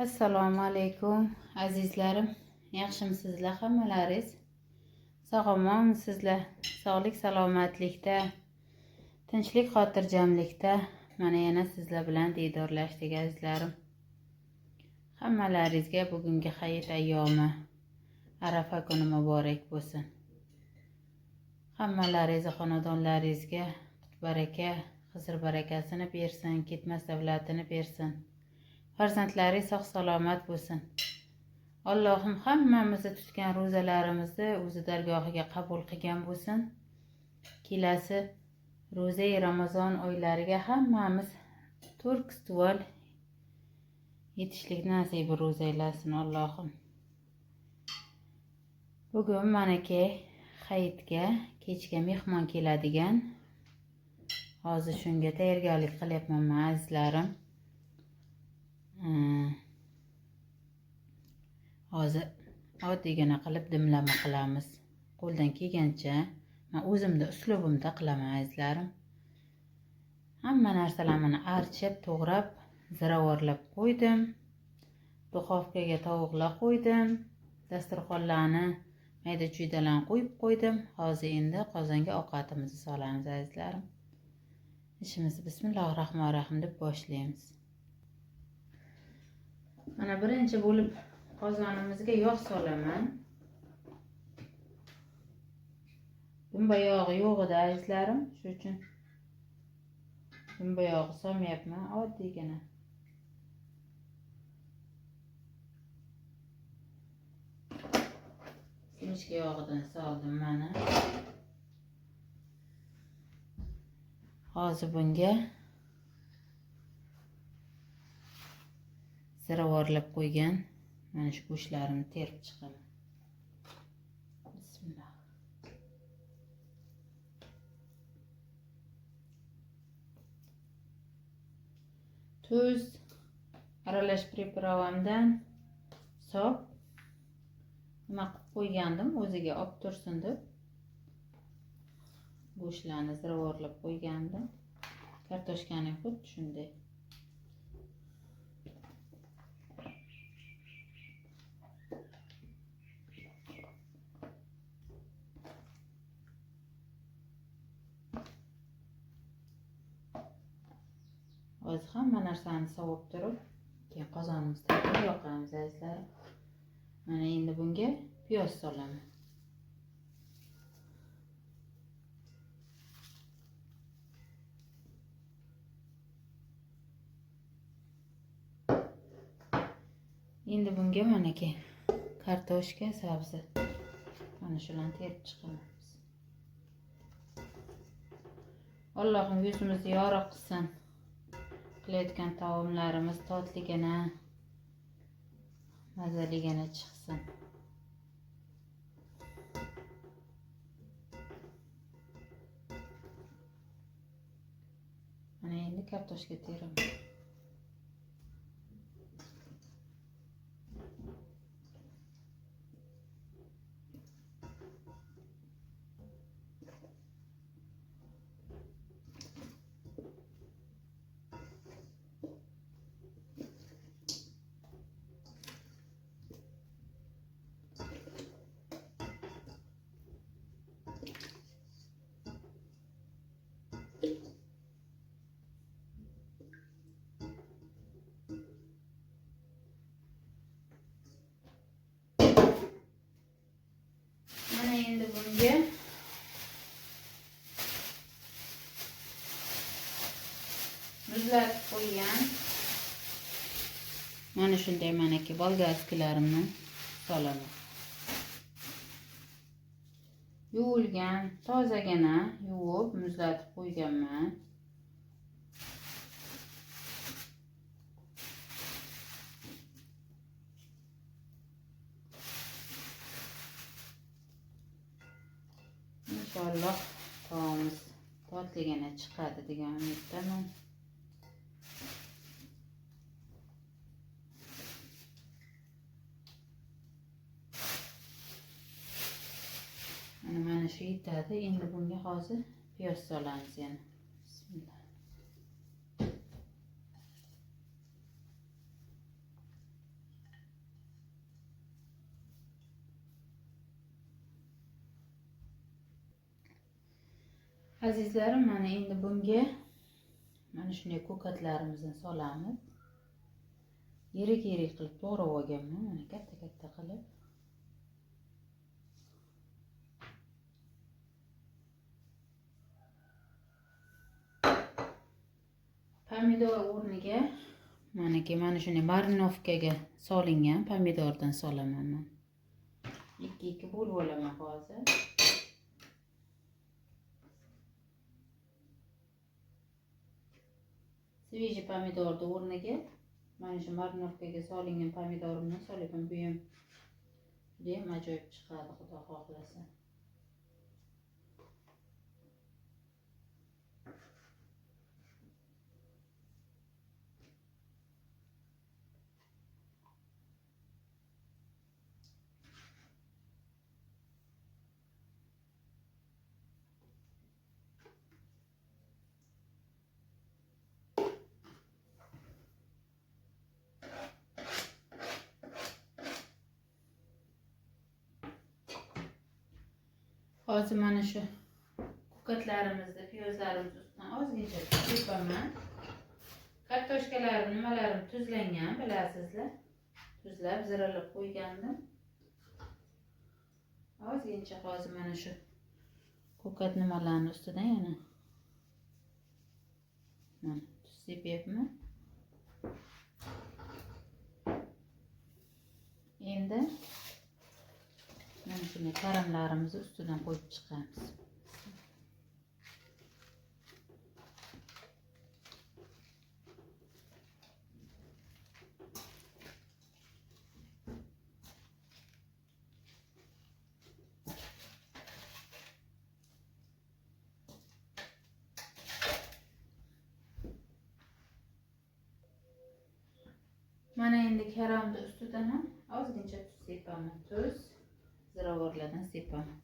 Assalomu alaykum azizlarim. Yaxshimisizlar hammalaringiz? Sog'omonmisizlar? Sog'lik salomatlikda, tinchlik xotirjamlikda mana yana sizlar bilan diydorlashdik azizlarim. Hammalaringizga bugungi hayit ayyomi Arafa kuni muborak bo'lsin. Hammalaringiz xonadonlaringizga baraka, xizr barakasini bersin, ketmas davlatini bersin. Farzandlaringiz sog' salomat bo'lsin. Allohim hammamizni tutgan ro'zalarimizni o'zi dargohiga qabul qilgan bo'lsin. Kelasi ro'za-i Ramazon oylariga hammamiz turk-ustuvol yetishlik nasibi ro'za aylasin Allohim. Bugun manaki hayitga kechga mehmon keladigan. Hozir shunga tayyorgarlik qilyapman azizlarim. Hozir oddiygina qilib dimlama qilamiz. Qo'ldan kelgancha men o'zimda uslubimda qilaman azizlarim. Hamma narsalarni archib, to'g'rab, ziravorlab qo'ydim. Duxovkaga tovuqlar qo'ydim. Dasturxonlarni mayda-chuydalarni qo'yib qo'ydim. Hozir endi qozonga ovqatimizni solamiz azizlarim. İşimizni bismillahirrahmanirrahim deb boshlaymiz. Mana birinchi bo'lib qozonimizga yog' solaman. Dumba yog'i yo'q edi azizlarim, shuning uchun dumba yog'i solmayapman, oddiygina. Simishka yog'idan soldim mana. Hozir bunga ziravorlab qo'ygan mana shu go'shtlarimni terib chiqaman. Bismillah. Tuz aralash pripravamdan sop nima qilib qo'ygandim, o'ziga olib tursin deb. Go'shtlarni ziravorlab qo'ygandim. Kartoshkani xuddi shunday. Hozir hamma narsani sovib turib, keyin qozonimizda yoqamiz azizlarim. Mana endi bunga piyoz solaman. Endi bunga manaki kartoshka, sabzi. Mana shularni terib chiqamiz. Allohim yuzimizni yorug' qilsin. Qilayotgan taomlarimiz totligina, mazaligina chiqsin. Mana endi kartoshka teraman. Endi bunga muzlatib qo'ygan mana shunday manaki bolgarskilarimni solaman. Yuvilgan, tozagina yuvib muzlatib qo'yganman. İnşallah taomimiz totligina chiqadi degan umiddaman. Mana shu yetadi. Endi bunga hozir piyoz solamiz yana. Bismillah. Azizlarim, mana endi bunga mana shunday ko'katlarimizni solamiz. Yirik qilib to'g'rab olganman, mana katta qilib. Pomidor o'rniga mana shunday marinovkaga solingan pomidordan solaman men. 2 bo'lib olaman hozir. Sveji pomidorni o'rniga mana shu marinovkaga solingan pomidorimni solaman. Bu ham juda ham ajoyib chiqadi, xudo xohlasa. Hozir mana shu ko'katlarimizni, piyozlarimiz ustidan ozgincha sepaman. Kartoshkalarim, nimalarim tuzlangan, bilasizlar. Tuzlab, ziralab qo'ygandim. Ozgincha hozir mana shu ko'kat nimalarni ustidan yana mana tuz sepyapman. Endi mana shunday karamlarimizni ustidan qo'yib chiqamiz. Mana endi karamni ustidan ham ozgincha tuz sepaman. Tuz, ziravorlardan sepaman.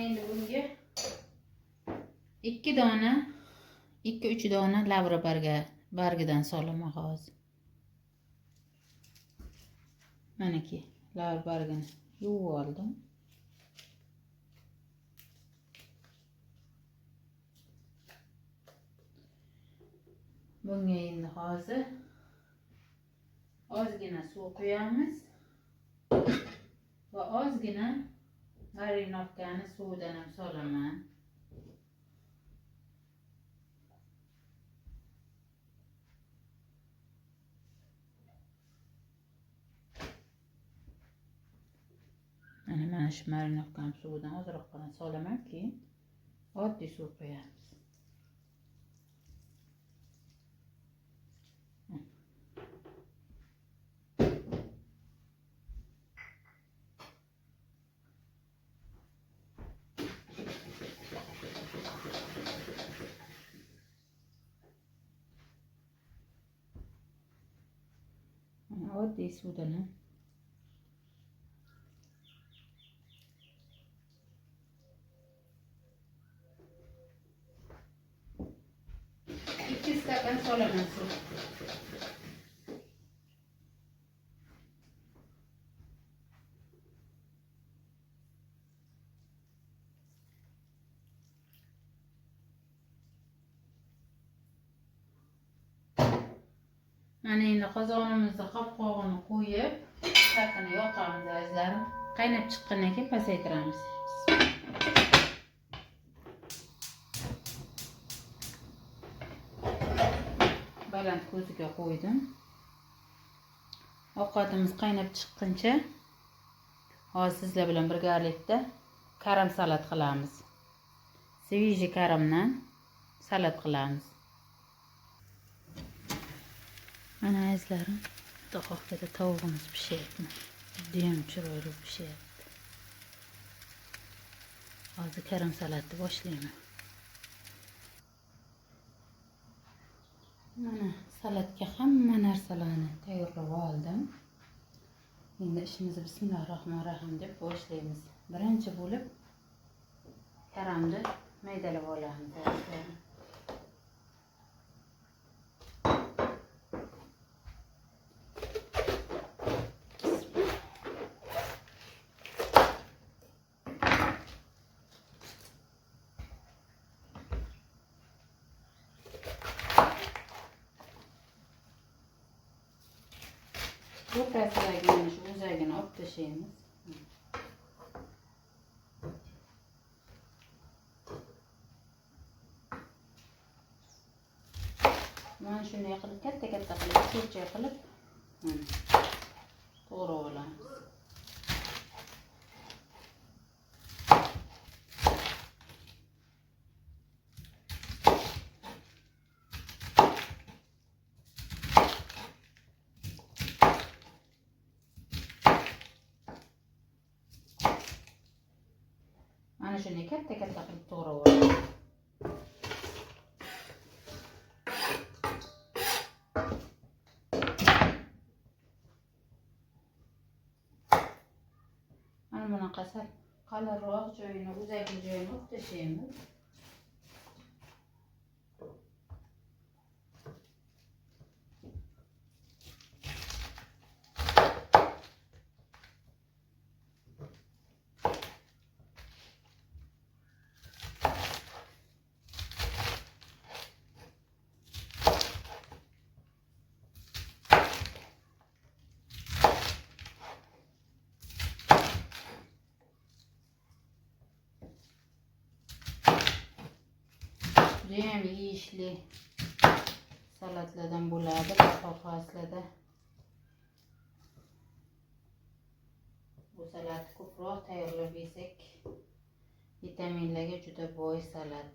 Endi bunga 2-3 dona lavra bargidan solaman hozir. Manaki lavra bargini yuvib oldim. Bunga endi hozir ozgina suv quyamiz va ozgina marinovkani suvidan ham solaman. Mana shu marinovkani suvidan ozroqgina solaman, keyin oddiy suv qo'yamiz. Oddiy suvdan ham stakan solaman suv. Mana endi qozonimizni qopqog'ini qo'yib, stakini yoqamiz azizlarim. Qaynab chiqqandan keyin pasaytiramiz. Baland ko'ziga qo'ydim. Ovqatimiz qaynab chiqquncha Hozir sizlar bilan birgalikda karam salat qilamiz. Svejiy karamdan salat qilamiz. Mana azizlarim, duxovkada tavuğumuz pishayapti. Judayam chiroyli pishyapti. Hozir karam salatni boshlayman. Mana salatga hamma narsalarni tayyorlab oldim. Endi ishimizni bismillahirrohmanirrohim deb boshlaymiz. Birinchi bo'lib karamni maydalab olamiz. O'rtasidagi shu o'zagini olib tashlaymiz. Mana shunday qilib katta qilib cho'chcha qilib to'g'rab olamiz. Mana shunday katta qilib to'g'rab olamiz. Mana bunaqa qalinroq joyini, o'zakli joyini olib tashlaymiz. Judayam yeyishli salatlardan bo'ladi. Bahor faslida bu salatni ko'proq tayyorlab yesak, vitaminlarga juda boy salat.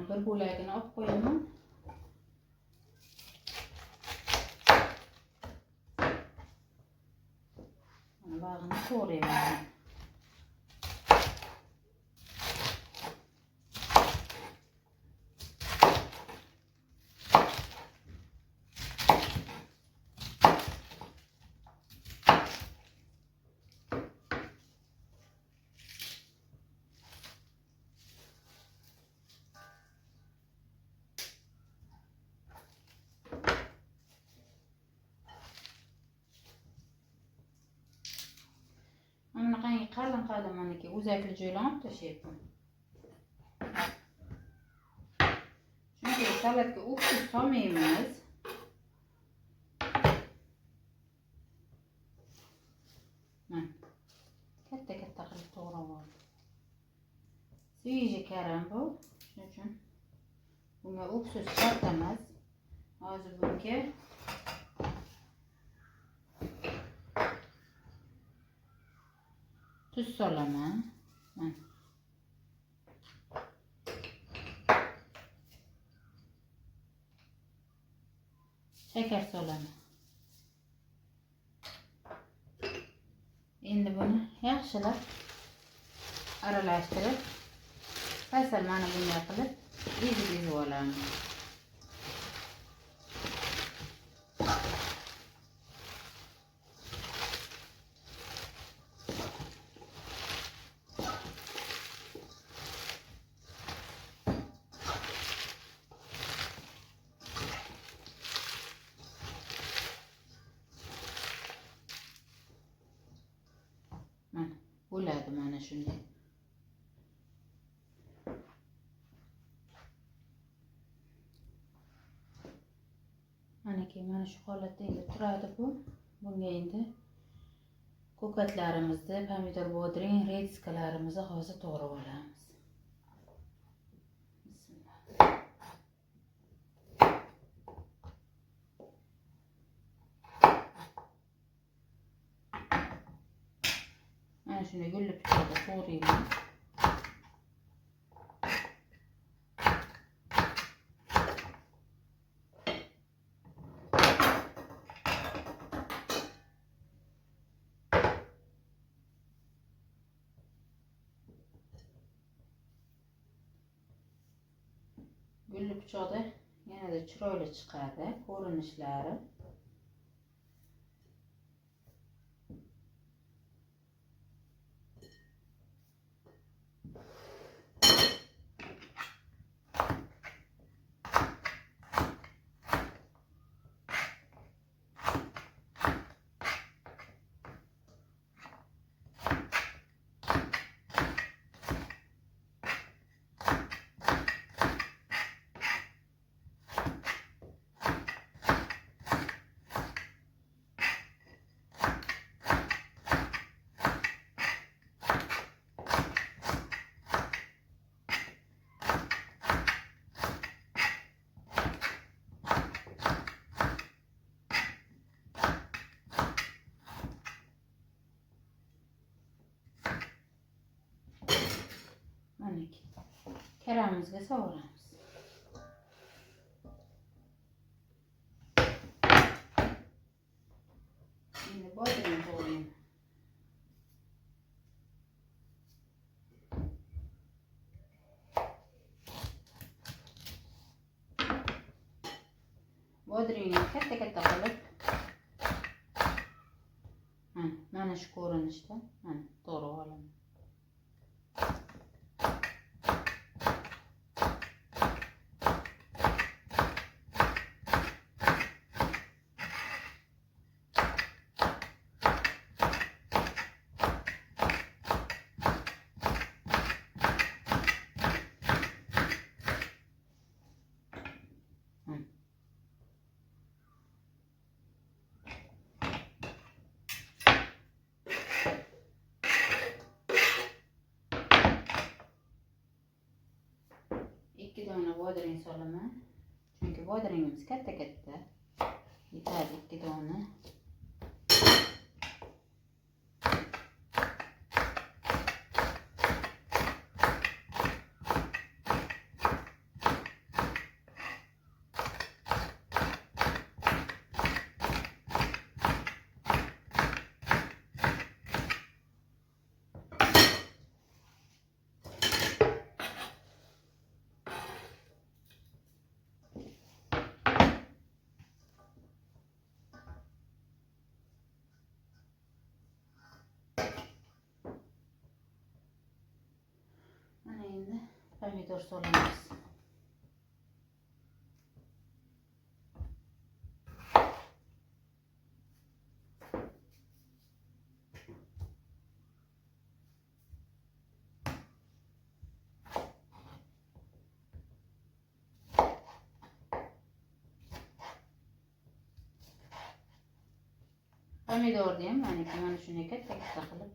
Bir bo'lagini olib qo'yaman. Mana bag'ini to'g'rayman. Bunaqangi qalin maniki o'zakli joylarni olib tashlayapman. Chunki salatga uksus solmaymiz. Mana katta qilib to'g'rab oldim. Svejiy karam bu. Shuning uchun bunga uksus shart emas. Hozir bunga tuz solaman. Shakar solaman. Endi buni yaxshilab aralashtirib, asal mana bunday qilib ezib olamiz. Mana bo'ladi mana shunday. mana shu holatda endi turadi bu. Bunga endi ko'katlarimizni, pomidor bodring, redskalarimizni hozir to'g'rab olamiz. Bismillah. Mana shuni gulli pichoqda to'g'rayman. Gulli pichoqda yanada chiroyli chiqadi ko'rinishlari. Keramimizga sovuramiz. Endi bodring to'g'rayman. Bodringni katta-katta qilib mana shu ko'rinishda to'g'rab olaman. İki dona bodring solaman. Çünkü bodringimiz katta-katta. Yetadi 2 dona. Mana endi pomidor solamiz. Pomidor diyeyim, mana shuni katta-katta qilib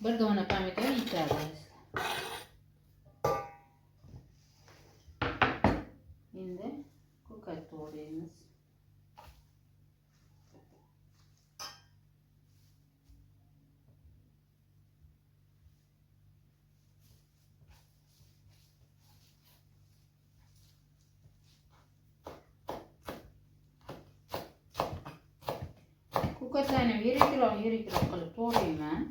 bir dona pomidor yetadi. Endi ko'kat to'g'raymiz. Ko'katlarni yirikroq qilib to'g'rayman.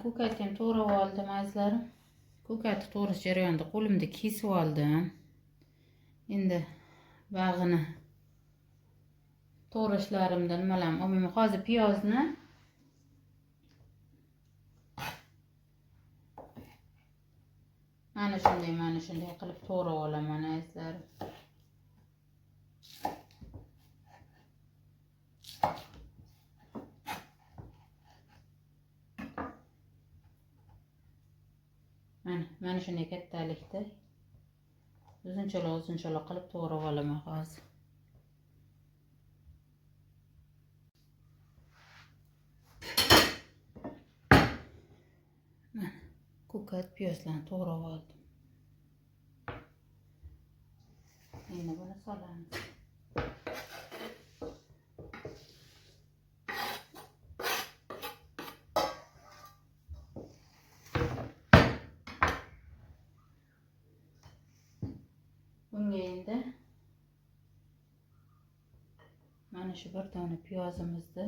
ko'katni ham to'g'rab oldim azizlarim. Ko'katni to'g'rash jarayonida qo'limda kesib oldim. Endi bag'ini to'g'rashlarimdan nimalarni olmayman. Hozir piyozni mana shunday qilib to'g'rab olaman azizlarim. Mana shunday kattalikda uzunchoq qilib to'g'rab olaman hozir. Mana ko'kat piyozlarni to'g'rab oldim. Endi buni solamiz. Bunga endi mana shu bir dona piyozimizni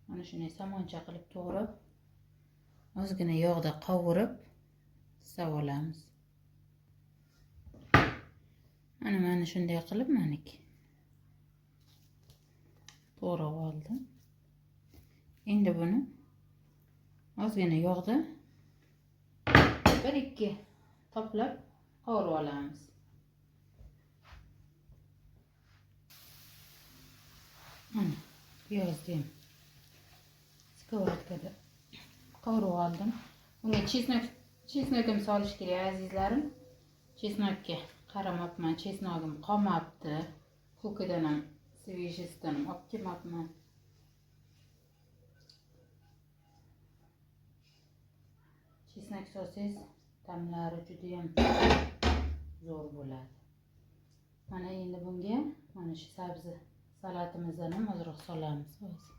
mana shunday somoncha qilib to'g'rab, ozgina yog'da qovurib olamiz. Mana shunday qilib to'g'rab oldim. Endi buni ozgina yog'da 1-2 to'plab qovurib olamiz. Mana piyozni skоворodkada qovurib oldim. Bunga chesnokni solish kerak azizlarim. Chesnokka qaramabman, chesnogim qolmabdi. Ko'kidan ham svejisidan ham olib kelmabman. Chesnak solsangiz ta'mlari juda ham zo'r bo'ladi. Mana endi bunga mana shu sabzi salatimizdan ham ozroq solamiz hozir.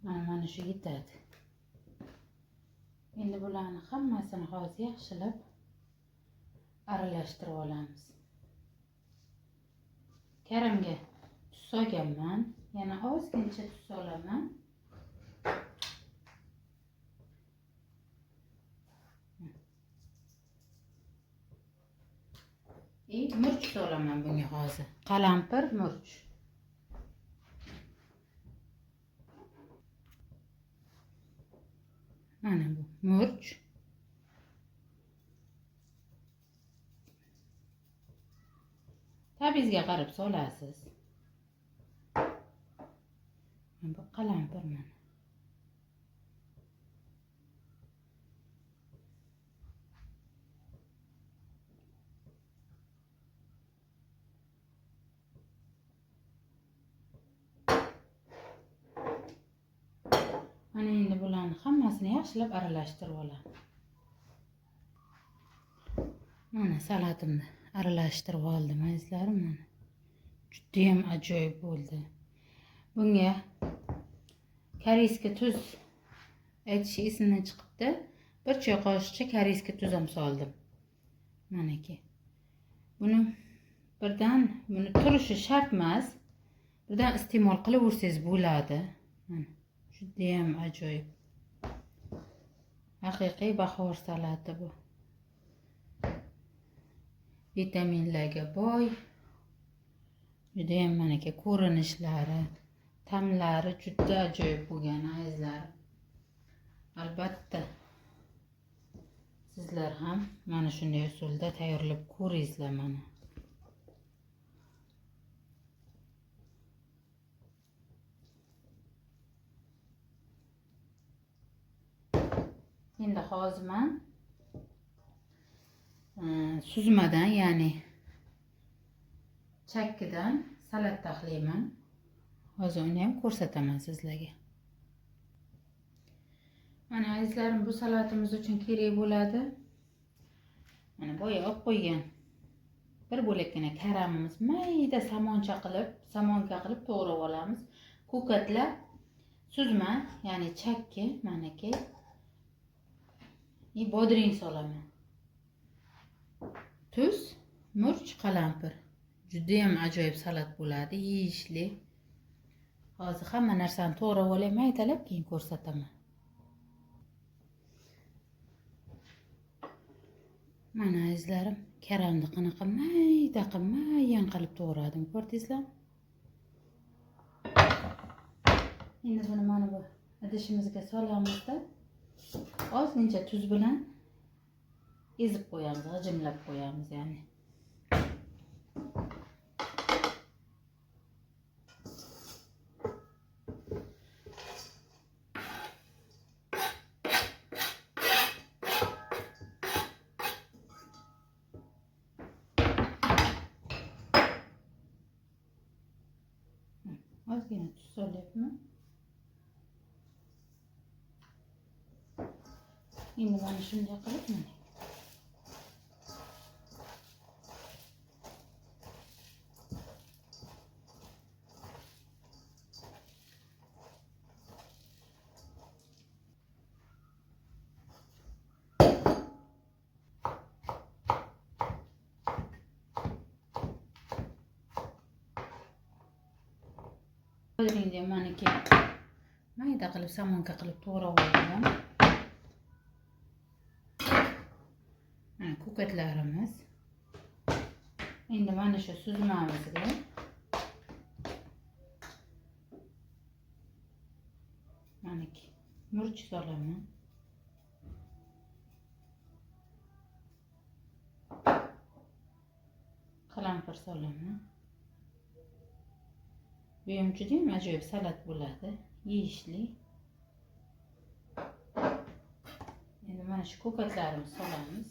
Mana shu yetadi. Endi bularni hammasini hozir yaxshilab aralashtirib olamiz. Karamga tuz solganman, yana ozgincha tuz solaman. Murch solaman bunga hozir. Qalampir, murch. Mana bu murch. Tabizga qarab solasiz. Bu qalampir mana. Mana endi bularni hammasini yaxshilab aralashtirib olaman. Mana salatimni aralashtirib oldim azizlarim. Mana juda ham ajoyib bo'ldi. Bunga koreyska tuz aytish esimdan chiqibdi. 1 choy qoshiqcha koreyska tuz ham soldim. Manaki. Buni turishi shart emas. Birdan iste'mol qilaversangiz bo'ladi. Mana juda ham ajoyib. Haqiqiy bahor salati bu. Vitaminlarga boy. Juda ham manaki ko'rinishlari, ta'mlari juda ajoyib bo'lgan azizlar. Albatta sizlar ham mana shunday usulda tayyorlab ko'ringizlar mana. Endi hozir men suzmadan, ya'ni chakkidan salat taxlayman. Hozir uni ham ko'rsataman sizlarga. Mana azizlarim, bu salatimiz uchun kerak bo'ladi. Mana boya olib qo'ygan bir bo'lakkina karamimiz mayda somonga qilib to'g'rab olamiz. Ko'katlar suzma, ya'ni chakki, manaki. Bodring solaman. Tuz, murch, qalampir. Juda ham ajoyib salat bo'ladi, yeyishli. Hozir hamma narsani to'g'rab olay, maydalab keyin ko'rsataman. Mana azizlarim, karamni qanaqa mayda qilib to'g'radim, ko'rdingizlar? Endi buni mana bu idishimizga solamizda ozgincha tuz bilan ezib qo'yamiz, g'ijimlab qo'yamiz, ya'ni. Ozgina tuz solyapman. Endi mana shunday qilib mana. Bodringni maniki mayda qilib somonga qilib to'g'rab oldim. Mana ko'katlarimiz. Endi mana shu suzmamizga maniki murch solaman. Qalampir solaman. Bu ham juda ham ajoyib salat bo'ladi, yeyishli. Endi mana shu ko'katlarimizni solamiz.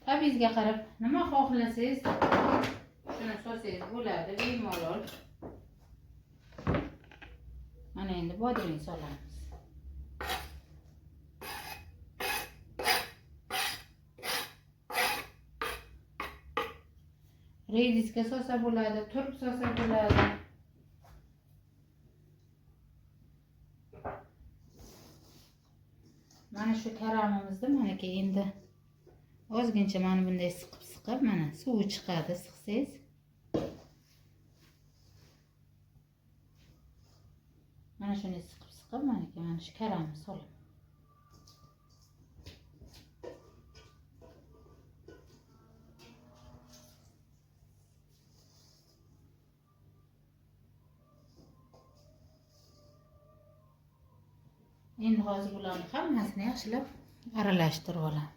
Tabingizga qarab nima xohlasangiz shuni solsangiz bo'ladi, bemalol. Mana endi bodring solamiz. Rediska solsa bo'ladi, turp solsa bo'ladi. Mana shu karamimizni manaki endi ozgincha mana bunday siqib, mana suvi chiqadi, siqsangiz. Mana shunday siqib, manaki mana shu karamni solaman. Endi hozir bularni hammasini yaxshilab aralashtirib olamiz.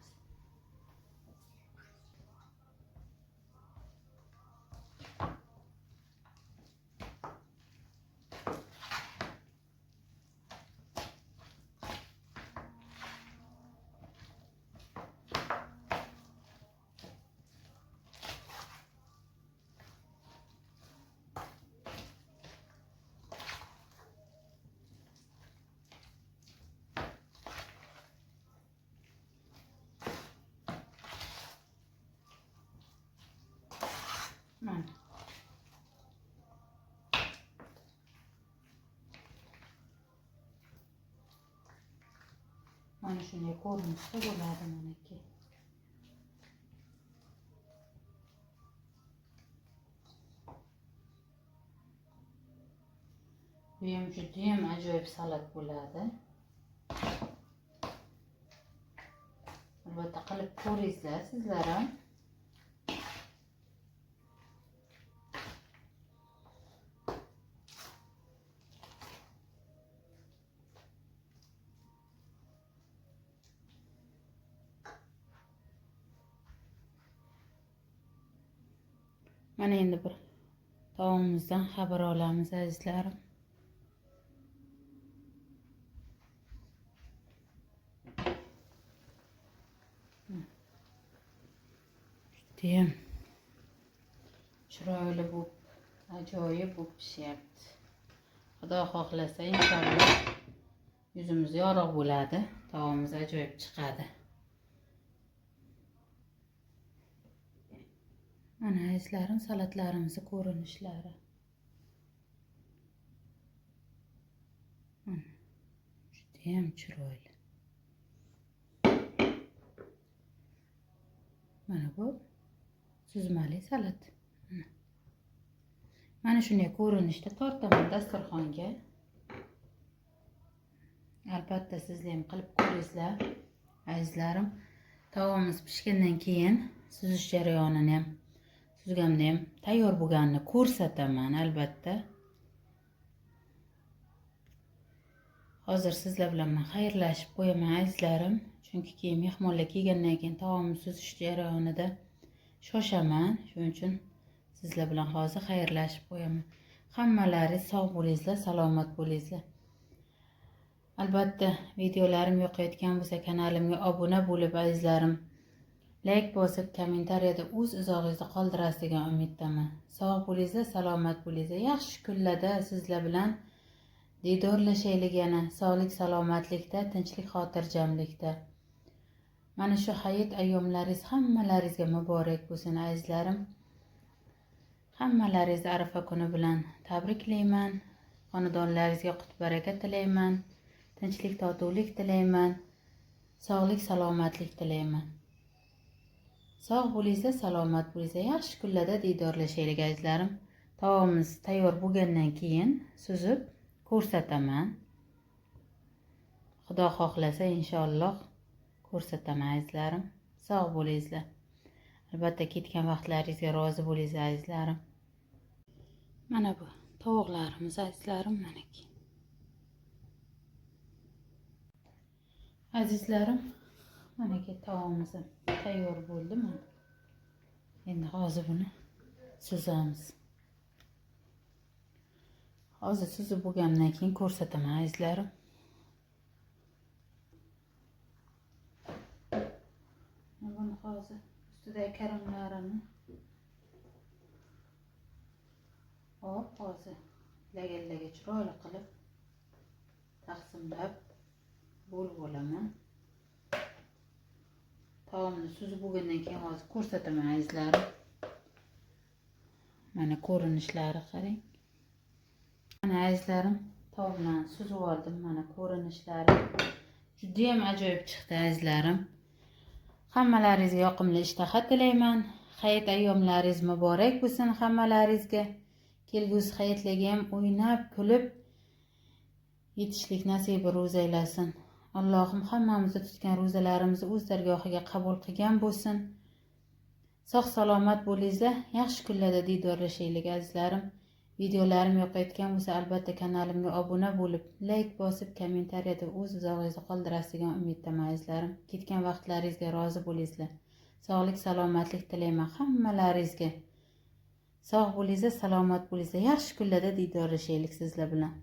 Mana shunday ko'rinishda bo'ladi meniki. Bu ham juda ham ajoyib salat bo'ladi. Albatta qilib ko'ringizlar sizlar ham. Mana endi bir taomimizdan xabar olamiz azizlarim. Judayam chiroyli bo'lib, ajoyib bo'lib pishyapti. Xudo xohlasa inshaalloh yuzimiz yorug' bo'ladi, taomimiz ajoyib chiqadi. Mana azizlarim, salatlarimizni ko'rinishlari. Mana judayam chiroyli. Mana bu suzmali salat. Mana shunday ko'rinishda tortaman dasturxonga. Albatta sizlar ham qilib ko'ringizlar. Azizlarim, taomimiz pishgandan keyin suzish jarayonini ham, suzgamda ham tayyor bo'lganini ko'rsataman albatta. Hozir sizlar bilan men xayrlashib qo'yaman azizlarim, chunki keyin mehmonlar kelgandan keyin taomni suzish jarayonida shoshaman. Shuning uchun sizlar bilan hozir xayrlashib qo'yaman. Hammalaringiz sog' bo'lingizlar, salomat bo'lingizlar. Albatta videolarim yoqayotgan bo'lsa kanalimga obuna bo'lib azizlarim, like bosib, kommentariyada o'z izohingizni qoldirasiz degan umiddaman. Sog' bo'lingizlar, salomat bo'lingizlar. Yaxshi kunlarda sizlar bilan diydorlashaylik yana, sog'lik, salomatlikda, tinchlik, xotirjamlikda. Mana shu hayit ayyomlaringiz hammalaringizga muborak bo'lsin azizlarim. Hammalaringizni Arafa kuni bilan tabriklayman. Xonadonlaringizga qut baraka tilayman. Tinchlik, totuvlik tilayman. Sog'lik, salomatlik tilayman. Sog' bo'lingizlar, salomat bo'lingizlar. Yaxshi kunlarda diydorlashaylik azizlarim. Taomimiz tayyor bo'lgandan keyin suzib ko'rsataman. Xudo xohlasa inshaalloh ko'rsataman azizlarim. Sog' bo'lingizlar. Albatta ketgan vaqtlaringizga rozi bo'lingizlar azizlarim. Mana bu tovuqlarimiz azizlarim, manaki. Azizlarim, manaki taomimiz tayyor bo'ldi. Mana endi hozir buni suzamiz. Hozir suzib bo'lgandan keyin ko'rsataman azizlarim. Buni hozir ustidagi karamlarini hozir lagallaga chiroyli qilib taqsimlab bo'lib olaman. Taomni suzib bo'lgandan keyin hozir ko'rsataman azizlarim. Mana ko'rinishlari qarang. Mana azizlarim, taomni suzib oldim. Mana ko'rinishlari juda ham ajoyib chiqdi azizlarim. Hammalaringizga yoqimli ishtaha tilayman. Hayit ayyomlaringiz muborak bo'lsin hammalaringizga. Kelgusi hayitlarga ham o'ynab, kulib yetishlik nasibi ro'za aylasin. Allohim hammamizni tutgan ro'zalarimizni o'z dargohiga qabul qilgan bo'lsin. Sog' salomat bo'lingizlar. Yaxshi kunlarda diydorlashaylik azizlarim. Videolarim yoqayotgan bo'lsa albatta kanalimga obuna bo'lib, like bosib, kommentariyada o'z izohingizni qoldirasiz degan umiddaman azizlarim. Ketgan vaqtlaringizga rozi bo'lingizlar. Sog'lik, salomatlik tilayman hammalaringizga. Sog' bo'lingizlar, salomat bo'lingizlar. Yaxshi kunlarda diydorlashaylik sizlar bilan.